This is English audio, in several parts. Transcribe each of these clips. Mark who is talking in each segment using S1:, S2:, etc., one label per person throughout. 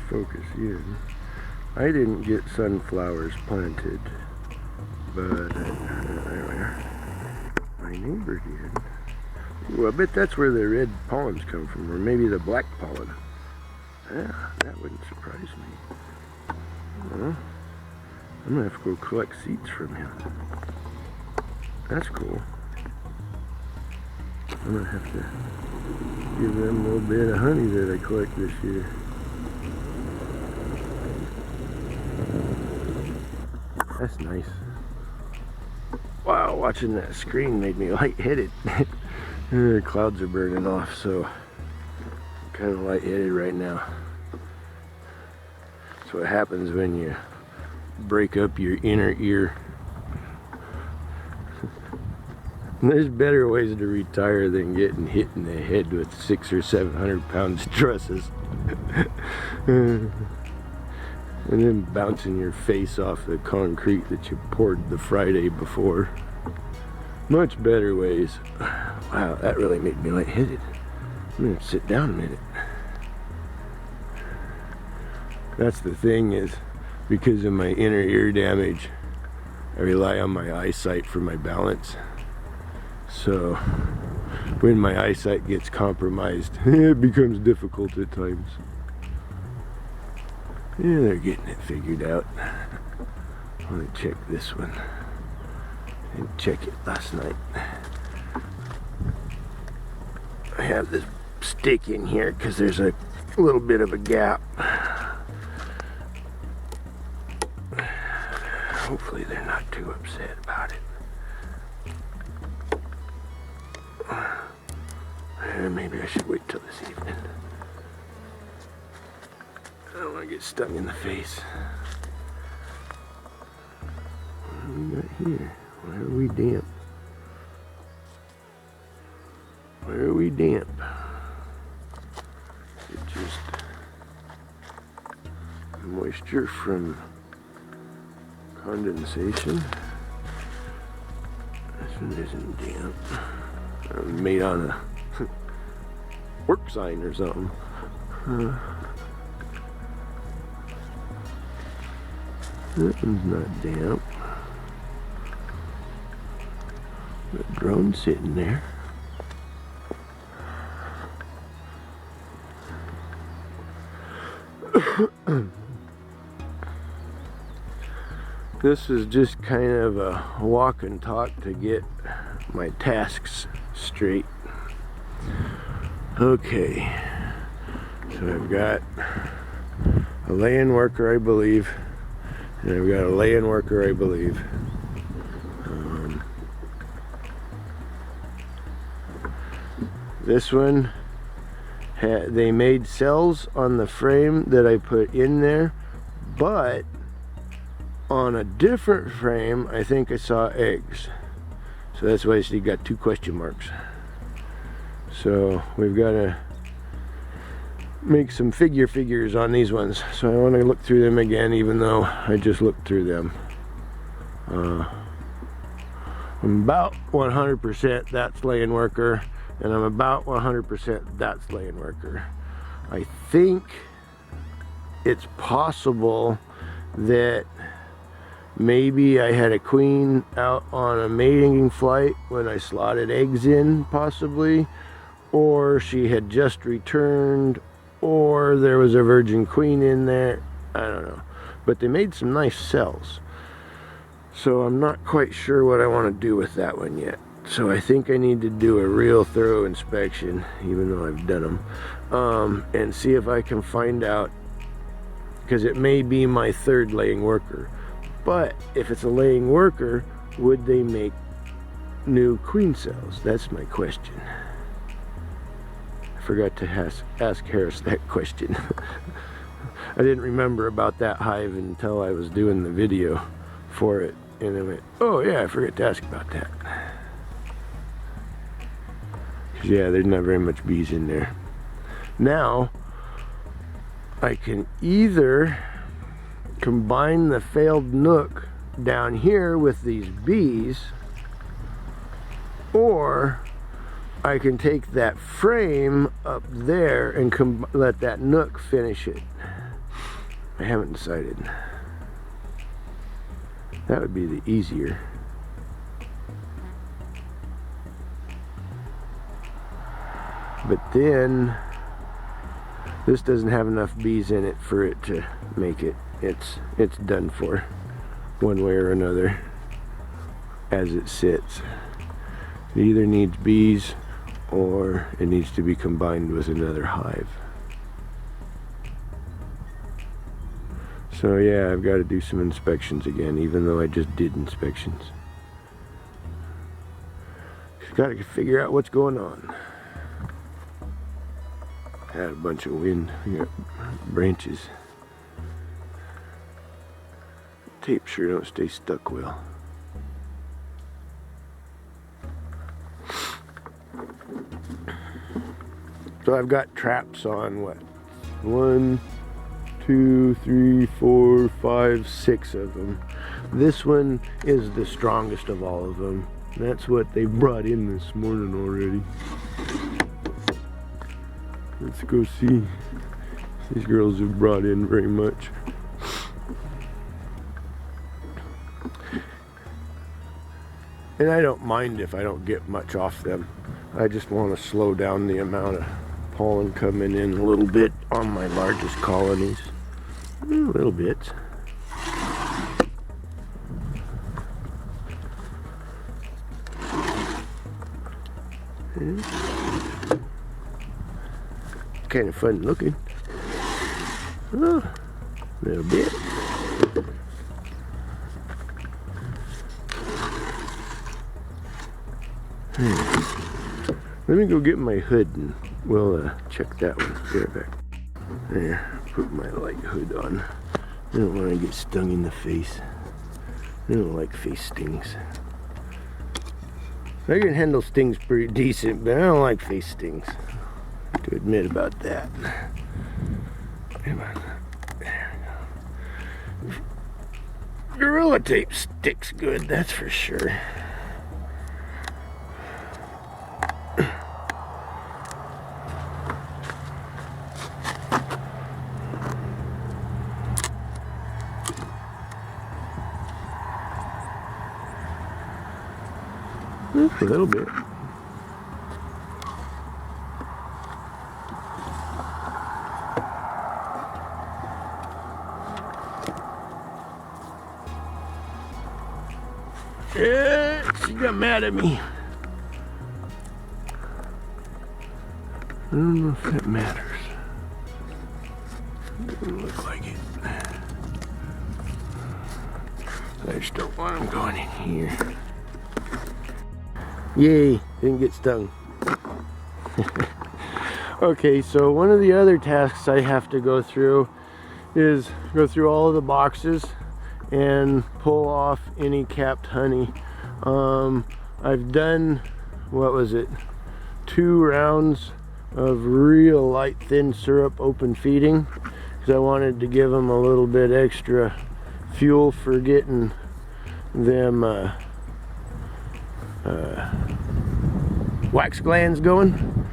S1: focus in. I didn't get sunflowers planted, but there we are. My neighbor did. Ooh, I bet that's where the red pollens come from, or maybe the black pollen. Yeah, that wouldn't surprise me. Well, I'm gonna have to go collect seeds from him. That's cool. I'm gonna have to give them a little bit of honey that I collect this year. That's nice. Wow, watching that screen made me lightheaded. The clouds are burning off, so I'm kind of lightheaded right now. That's what happens when you break up your inner ear. There's better ways to retire than getting hit in the head with 600 or 700 pound trusses. And then bouncing your face off the concrete that you poured the Friday before. Much better ways. Wow, that really made me lightheaded. I'm gonna sit down a minute. That's the thing, is because of my inner ear damage, I rely on my eyesight for my balance. So when my eyesight gets compromised, it becomes difficult at times. Yeah, they're getting it figured out. I want to check this one. I didn't check it last night. I have this stick in here because there's a little bit of a gap. Hopefully they're not too upset about it. Maybe I should wait till this evening. I don't want to get stung in the face. What do we got here? Why are we damp? Why are we damp? It's just moisture from condensation. This one isn't damp. Made on a work sign or something. That one's not damp. The drone's sitting there. This is just kind of a walk and talk to get my tasks straight. Okay, so I've got a lay-in worker, I believe, and I've got a lay-in worker, I believe. This one, they made cells on the frame that I put in there, but on a different frame, I think I saw eggs. So that's why you got 2 question marks. So we've got to make some figures on these ones. So I want to look through them again, even though I just looked through them. I'm about 100% that's lay-in worker, and I'm about 100% that's lay-in worker. I think it's possible that maybe I had a queen out on a mating flight when I slotted eggs in, possibly, or she had just returned, or there was a virgin queen in there. I don't know, but they made some nice cells, so I'm not quite sure what I want to do with that one yet. So I think I need to do a real thorough inspection, even though I've done them, and see if I can find out, because it may be my 3rd laying worker. But if it's a laying worker, would they make new queen cells? That's my question. I forgot to ask Harris that question. I didn't remember about that hive until I was doing the video for it. And I went, oh yeah, I forgot to ask about that. 'Cause yeah, there's not very much bees in there. Now, I can either combine the failed nook down here with these bees, or I can take that frame up there and let that nook finish it. I haven't decided. That would be the easier. But then this doesn't have enough bees in it for it to make it. It's done for one way or another as it sits. It either needs bees or it needs to be combined with another hive. So yeah, I've got to do some inspections again, even though I just did inspections. Just got to figure out what's going on. Had a bunch of wind. We got branches. Tape sure don't stay stuck well. So I've got traps on what? 1, 2, 3, 4, 5, 6 of them. This one is the strongest of all of them. That's what they brought in this morning already. Let's go see. These girls have brought in very much. And I don't mind if I don't get much off them. I just want to slow down the amount of pollen coming in a little bit on my largest colonies. A little bit. Kind of fun looking. Oh, a little bit. Let me go get my hood and we'll check that one. Be right back. There, put my light hood on. I don't want to get stung in the face. I don't like face stings. I can handle stings pretty decent, but I don't like face stings. I have to admit about that. Come on. There we go. Gorilla tape sticks good, that's for sure. A little bit. Yeah, she got mad at me. I don't know if that matters. Doesn't look like it. I just don't want them going in here. Yay, didn't get stung. Okay, so one of the other tasks I have to go through is go through all of the boxes and pull off any capped honey. I've done, what was it, 2 rounds of real light thin syrup open feeding because I wanted to give them a little bit extra fuel for getting them wax glands going,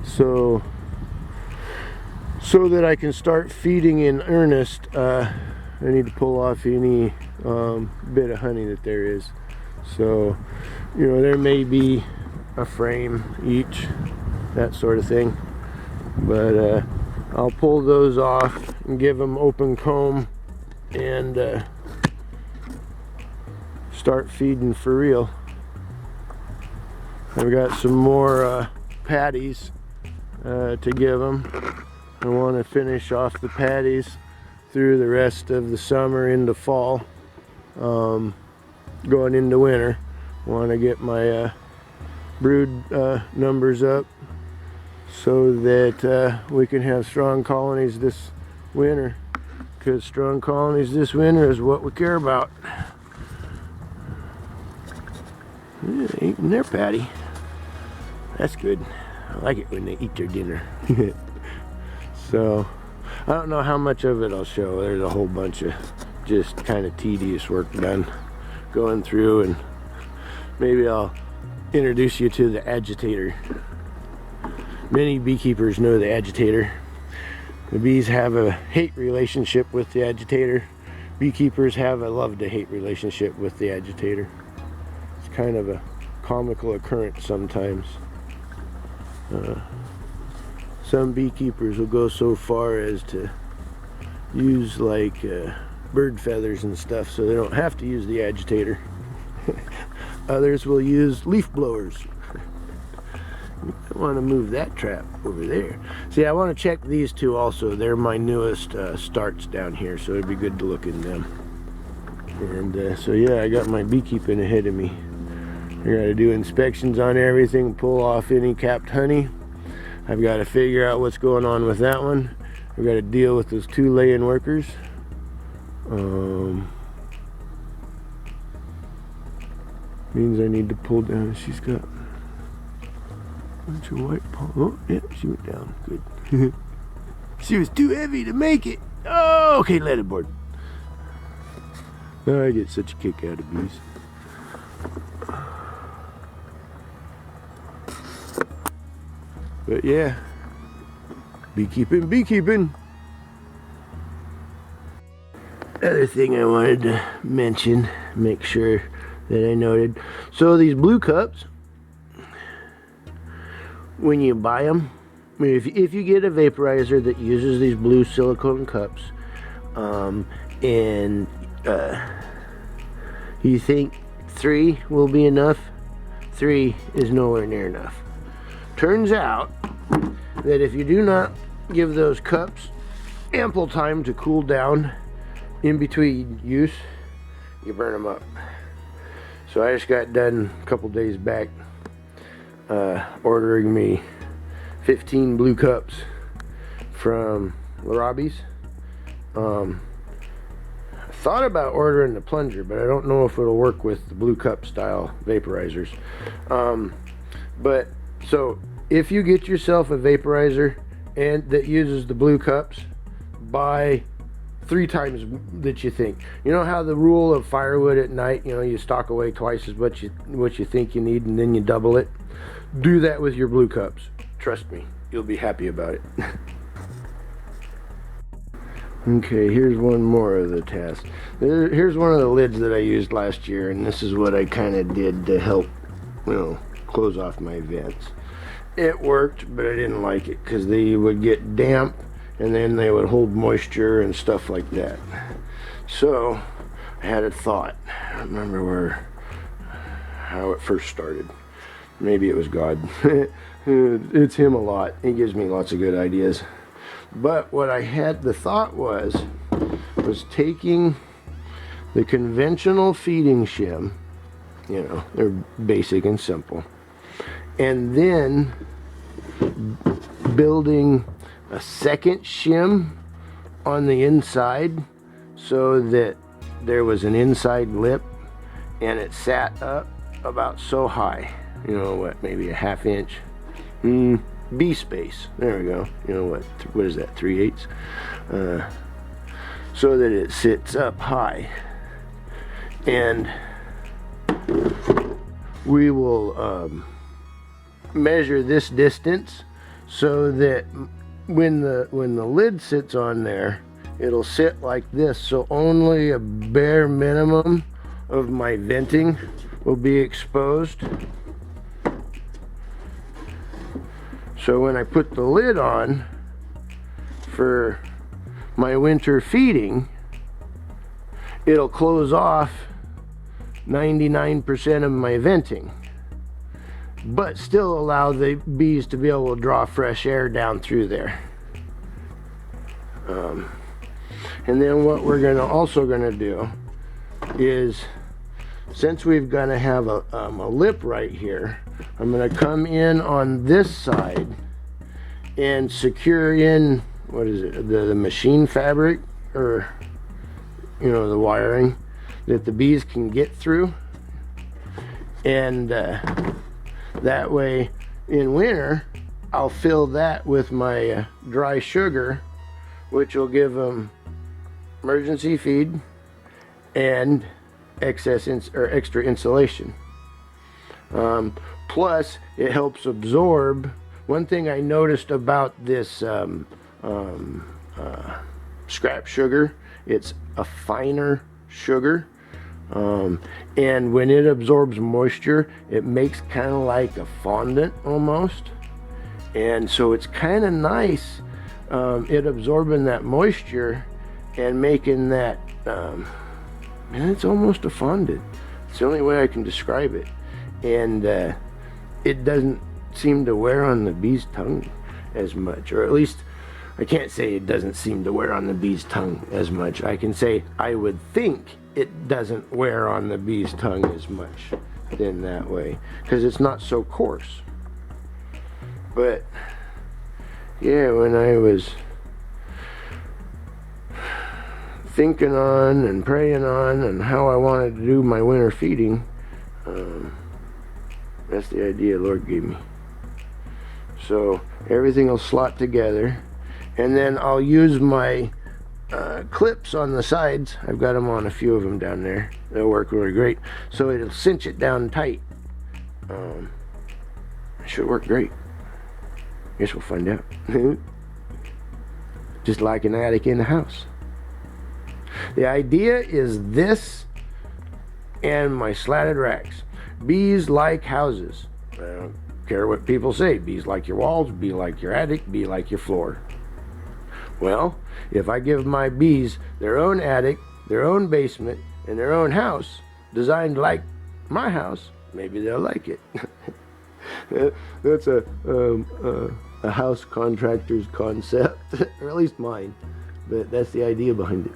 S1: so that I can start feeding in earnest. I need to pull off any bit of honey that there is. So, you know, there may be a frame each, that sort of thing, but I'll pull those off and give them open comb and start feeding for real. I've got some more patties to give them. I want to finish off the patties through the rest of the summer into fall, going into winter. Want to get my brood numbers up so that we can have strong colonies this winter, because strong colonies this winter is what we care about. Yeah, eating their patty. That's good. I like it when they eat their dinner. So, I don't know how much of it I'll show. There's a whole bunch of just kind of tedious work done going through, and maybe I'll introduce you to the agitator. Many beekeepers know the agitator. The bees have a hate relationship with the agitator. Beekeepers have a love to hate relationship with the agitator. It's kind of a comical occurrence sometimes. Some beekeepers will go so far as to use like bird feathers and stuff so they don't have to use the agitator. Others will use leaf blowers. I want to move that trap over there. See, I want to check these two also. They're my newest starts down here, so it'd be good to look in them. And so yeah, I got my beekeeping ahead of me. I got to do inspections on everything, pull off any capped honey. I've got to figure out what's going on with that one. I've got to deal with those 2 laying workers. Means I need to pull down. She's got a bunch of white pollen. Oh, yeah, she went down. Good. She was too heavy to make it. Oh, okay, let it board. I get such a kick out of bees. But yeah, beekeeping. Other thing I wanted to mention, make sure that I noted. So these blue cups, when you buy them, I mean, if you get a vaporizer that uses these blue silicone cups, and you think 3 will be enough, 3 is nowhere near enough. Turns out that if you do not give those cups ample time to cool down in between use, you burn them up. So I just got done a couple days back ordering me 15 blue cups from Robbie's. I thought about ordering the plunger, but I don't know if it'll work with the blue cup style vaporizers. But so if you get yourself a vaporizer and that uses the blue cups, buy 3 times that you think. You know how the rule of firewood at night, you know, you stock away twice as much what you think you need and then you double it? Do that with your blue cups. Trust me, you'll be happy about it. Okay, here's one more of the tasks. Here's one of the lids that I used last year, and this is what I kind of did to help, you know, close off my vents. It worked, but I didn't like it because they would get damp and then they would hold moisture and stuff like that. So I had a thought. I don't remember how it first started. Maybe it was God. It's him a lot. He gives me lots of good ideas. But what I had the thought was taking the conventional feeding shim, you know, they're basic and simple, and then building a second shim on the inside so that there was an inside lip and it sat up about so high, you know what, maybe a ½ inch bee space, there we go, you know what is that, 3/8, so that it sits up high. And we will measure this distance so that when the lid sits on there, it'll sit like this, so only a bare minimum of my venting will be exposed. So when I put the lid on for my winter feeding, it'll close off 99% of my venting, but still allow the bees to be able to draw fresh air down through there. And then what we're also gonna do is, since we're gonna have a lip right here, I'm gonna come in on this side and secure in, what is it, the machine fabric, or you know, the wiring that the bees can get through. And that way in winter I'll fill that with my dry sugar, which will give them emergency feed and extra insulation. Plus it helps absorb. One thing I noticed about this scrap sugar. It's a finer sugar, and when it absorbs moisture, it makes kind of like a fondant almost. And so it's kind of nice, it absorbing that moisture and making that, and it's almost a fondant. It's the only way I can describe it. And it doesn't seem to wear on the bee's tongue as much, or at least I can't say it doesn't seem to wear on the bee's tongue as much. I can say I would think it doesn't wear on the bee's tongue as much in that way, because it's not so coarse. But yeah, when I was thinking on and praying on and how I wanted to do my winter feeding, that's the idea the Lord gave me. So everything will slot together, and then I'll use my clips on the sides. I've got them on, a few of them down there. They'll work really great. So it'll cinch it down tight. It should work great. Guess we'll find out. Just like an attic in the house. The idea is this and my slatted racks. Bees like houses. I don't care what people say. Bees like your walls, bee like your attic, bee like your floor. Well, if I give my bees their own attic, their own basement, and their own house, designed like my house, maybe they'll like it. That's a house contractor's concept, or at least mine, but that's the idea behind it.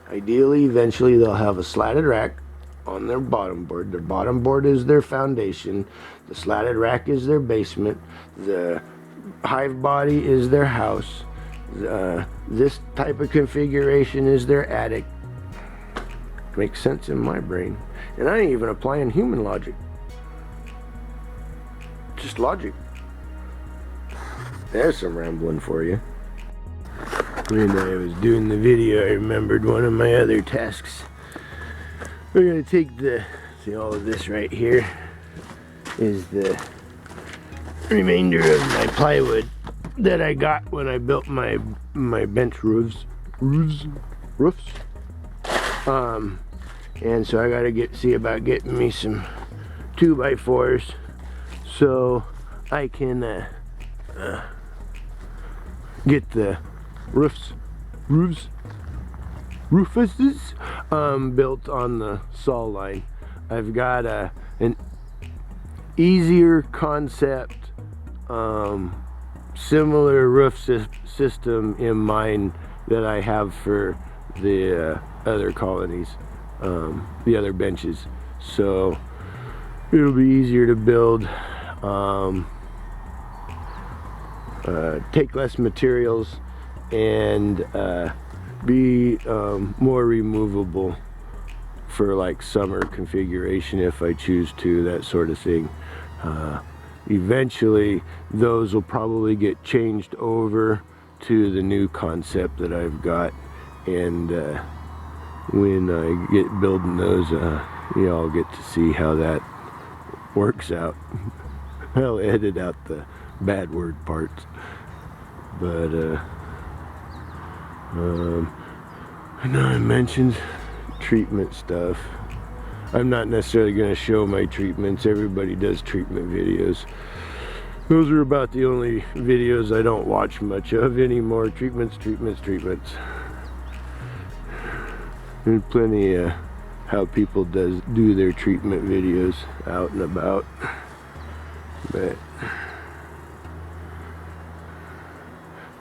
S1: Ideally, eventually they'll have a slatted rack on their bottom board. Their bottom board is their foundation, the slatted rack is their basement, the hive body is their house, this type of configuration is their attic. Makes sense in my brain, and I ain't even applying human logic, just logic. There's some rambling for you. When I was doing the video, I remembered one of my other tasks. We're gonna take see all of this right here is the remainder of my plywood that I got when I built my bench roofs. And so I gotta see about getting me some 2x4s so I can get the roofs built on the saw line. I've got an easier concept, similar roof system in mind that I have for the other colonies, the other benches. So it'll be easier to build, take less materials, and be more removable for like summer configuration if I choose to, that sort of thing. Eventually those will probably get changed over to the new concept that I've got, and when I get building those, you all get to see how that works out. I'll edit out the bad word parts, but I know I mentioned treatment stuff. I'm not necessarily going to show my treatments. Everybody does treatment videos. Those are about the only videos I don't watch much of anymore. Treatments. There's plenty of how people do their treatment videos out and about, but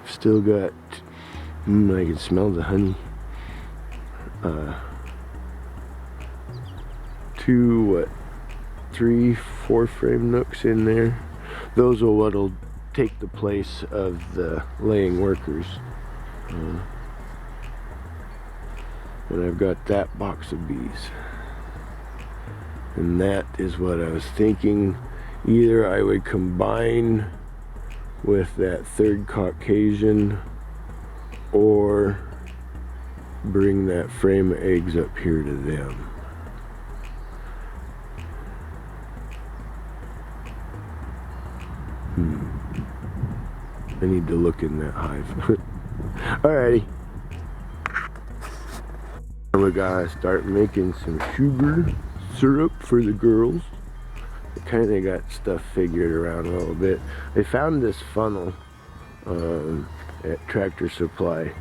S1: still got, I can smell the honey. 3, 4 frame nooks in there. Those are what'll take the place of the laying workers. And I've got that box of bees. And that is what I was thinking. Either I would combine with that third Caucasian, or bring that frame of eggs up here to them. I need to look in that hive. Alrighty. We gotta start making some sugar syrup for the girls. I kind of got stuff figured around a little bit. I found this funnel at Tractor Supply,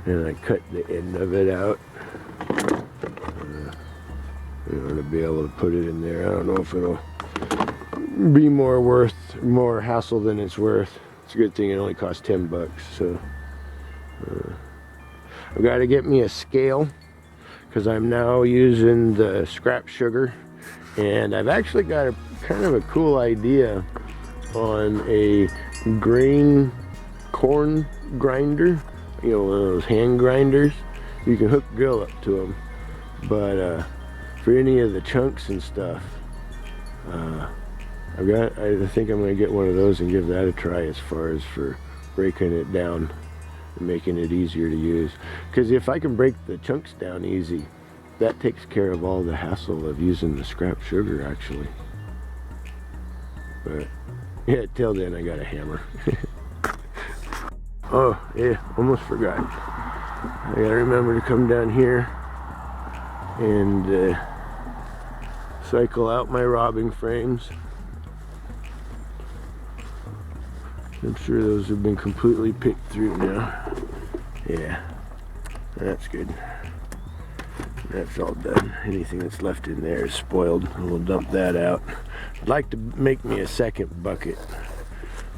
S1: and I cut the end of it out. To be able to put it in there. I don't know if it'll be more hassle than it's worth. It's a good thing it only cost 10 bucks. So I've got to get me a scale because I'm now using the scrap sugar, and I've actually got a kind of a cool idea on a corn grinder. You know, one of those hand grinders. You can hook drill up to them, but for any of the chunks and stuff, I think I'm going to get one of those and give that a try as far as for breaking it down and making it easier to use. Because if I can break the chunks down easy, that takes care of all the hassle of using the scrap sugar, actually. But yeah, till then I got a hammer. Oh yeah, almost forgot. I gotta remember to come down here and cycle out my robbing frames. I'm sure those have been completely picked through now. Yeah, that's good. That's all done. Anything that's left in there is spoiled, and we'll dump that out. I'd like to make me a second bucket.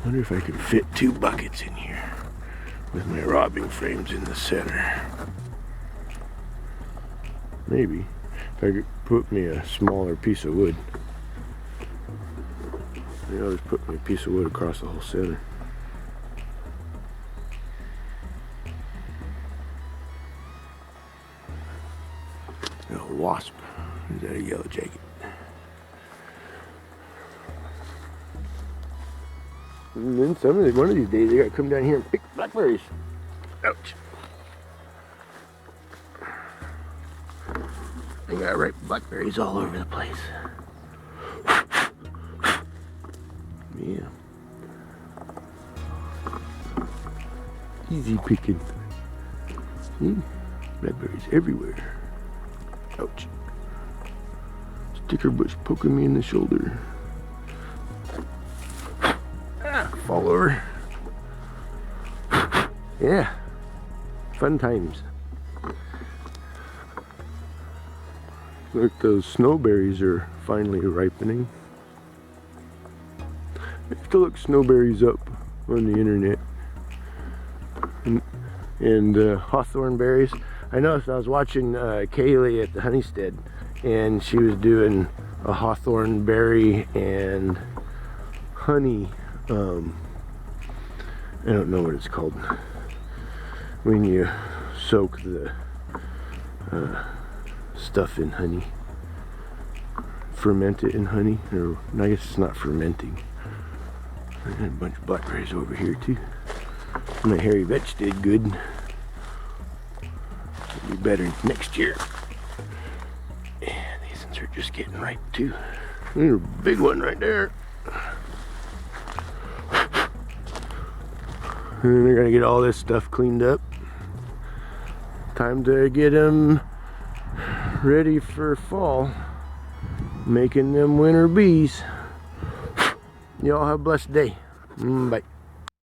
S1: Wonder if I could fit 2 buckets in here with my robbing frames in the center. Maybe if I could put me a smaller piece of wood. You know, just put me a piece of wood across the whole center. A wasp. Is that a yellow jacket? And then one of these days, they gotta come down here and pick blackberries. Ouch. They got ripe blackberries all over the place. Yeah. Easy picking. See? Blackberries everywhere. Ouch. Sticker bush poking me in the shoulder. Ah, fall over. Yeah. Fun times. Look, those snowberries are finally ripening. I have to look snowberries up on the internet. And hawthorn berries. I noticed I was watching Kaylee at the Honeystead, and she was doing a hawthorn berry and honey. I don't know what it's called. When you soak the stuff in honey, ferment it in honey, or I guess it's not fermenting. I got a bunch of blackberries over here too. My hairy vetch did good. It'll be better next year. And these ones are just getting ripe too. There's a big one right there. And they're gonna get all this stuff cleaned up. Time to get them ready for fall. Making them winter bees. Y'all have a blessed day. Bye.